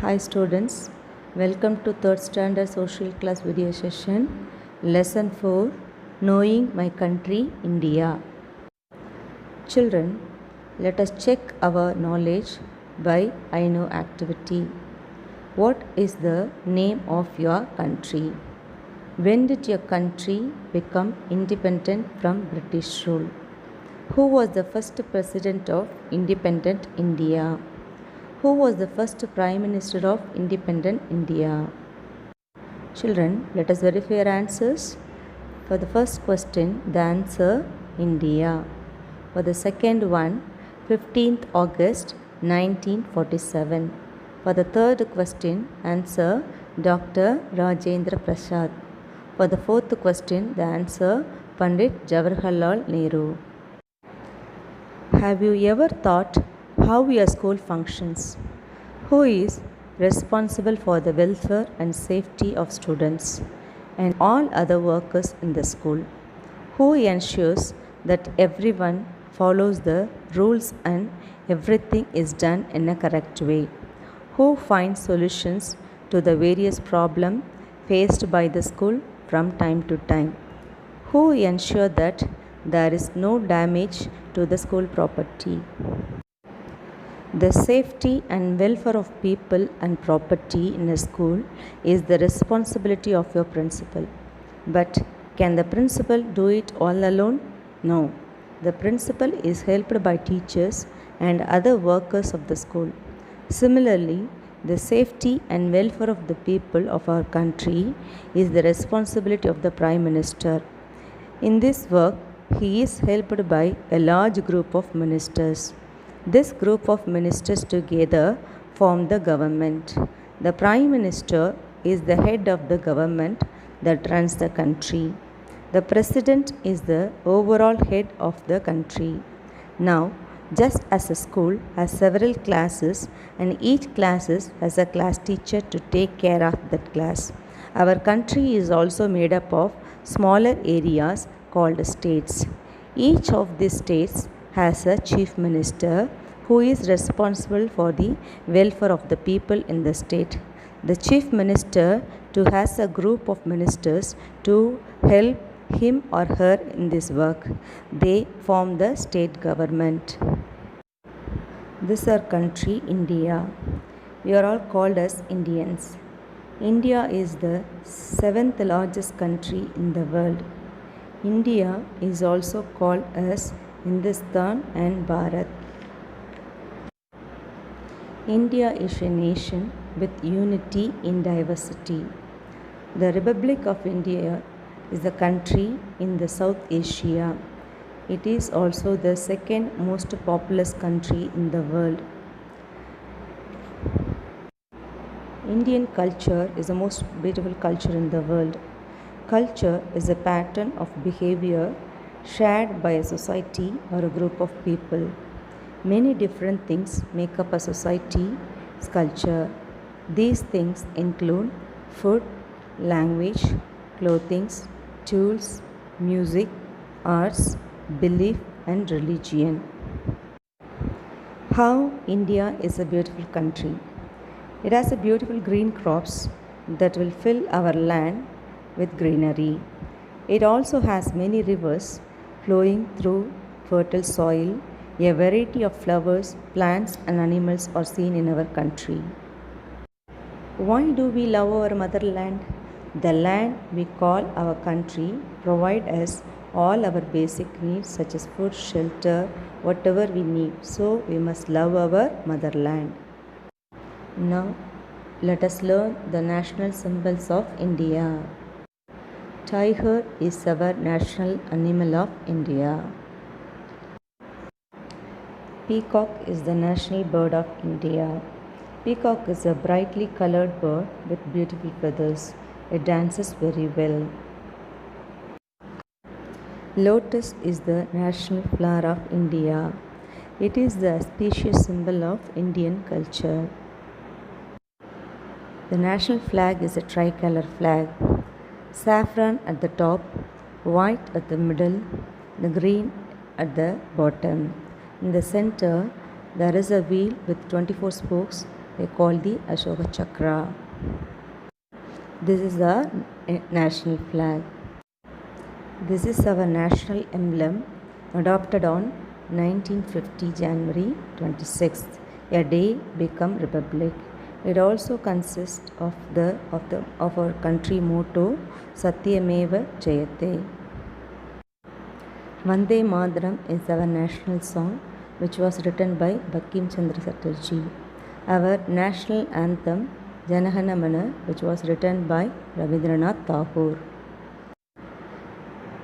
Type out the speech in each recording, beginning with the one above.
Hi students, welcome to 3rd standard social class video session, lesson 4, knowing my country India. Children, let us check our knowledge by I know activity. What is the name of your country? When did your country become independent from British rule? Who was the first president of independent India? Who was the first Prime Minister of independent India? Children, let us verify our answers. For the first question, the answer India. For the second one, 15th August 1947. For the third question, answer Dr. Rajendra Prasad. For the fourth question, the answer Pandit Jawaharlal Nehru. Have you ever thought how your school functions? Who is responsible for the welfare and safety of students and all other workers in the school? Who ensures that everyone follows the rules and everything is done in a correct way? Who finds solutions to the various problems faced by the school from time to time? Who ensure that there is no damage to the school property? The safety and welfare of people and property in a school is the responsibility of your principal. But can the principal do it all alone? No. The principal is helped by teachers and other workers of the school. Similarly, the safety and welfare of the people of our country is the responsibility of the Prime Minister. In this work, he is helped by a large group of ministers. This group of ministers together form the government. The Prime Minister is the head of the government that runs the country. The President is the overall head of the country. Now, just as a school has several classes and each class has a class teacher to take care of that class, our country is also made up of smaller areas called states. Each of these states has a chief minister who is responsible for the welfare of the people in the state. The chief minister too has a group of ministers to help him or her in this work. They form the state government. This is our country, India. We are all called as Indians. India is the 7th largest country in the world. India is also called as Hindustan and Bharat. India is a nation with unity in diversity. The Republic of India is a country in the South Asia. It is also the second most populous country in the world. Indian culture is the most beautiful culture in the world. Culture is a pattern of behavior shared by a society or a group of people. Many different things make up a society's culture. These things include food, language, clothing, tools, music, arts, belief, and religion. How India is a beautiful country. It has a beautiful green crops that will fill our land with greenery. It also has many rivers flowing through fertile soil. A variety of flowers, plants, and animals are seen in our country. Why do we love our motherland? The land we call our country provides us all our basic needs such as food, shelter, whatever we need. So we must love our motherland. Now let us learn the national symbols of India. Tiger is our national animal of India. Peacock is the national bird of India. Peacock is a brightly colored bird with beautiful feathers. It dances very well. Lotus is the national flower of India. It is the auspicious symbol of Indian culture. The national flag is a tricolor flag. Saffron at the top, white at the middle, the green at the bottom. In the center, there is a wheel with 24 spokes they call the Ashoka Chakra. This is the national flag. This is our national emblem adopted on 1950 January 26th, a day become republic. It also consists of our country motto Satyameva Jayate. Vande Mataram is our national song which was written by Bankim Chandra Chatterjee. Our national anthem Janagana Mana which was written by Rabindranath Tagore.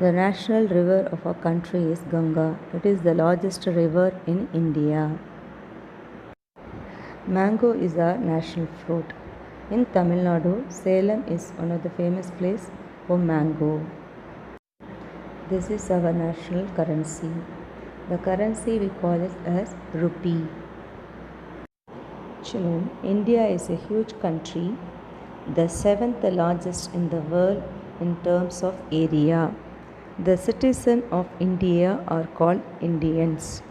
The national river of our country is Ganga. It is the largest river in India. Mango is our national fruit. In Tamil Nadu, Salem is one of the famous places for mango. This is our national currency. The currency we call it as rupee. Children, India is a huge country, the seventh largest in the world in terms of area. The citizens of India are called Indians.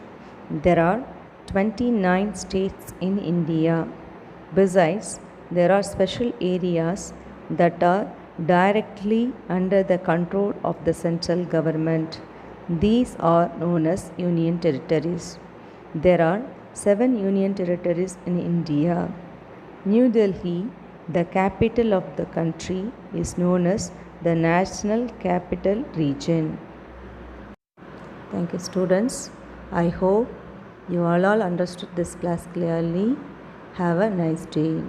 There are 29 states in India. Besides, there are special areas that are directly under the control of the central government. These are known as union territories. There are 7 union territories in India. New Delhi, the capital of the country, is known as the National Capital Region. Thank you, students. I hope you all understood this class clearly. Have a nice day.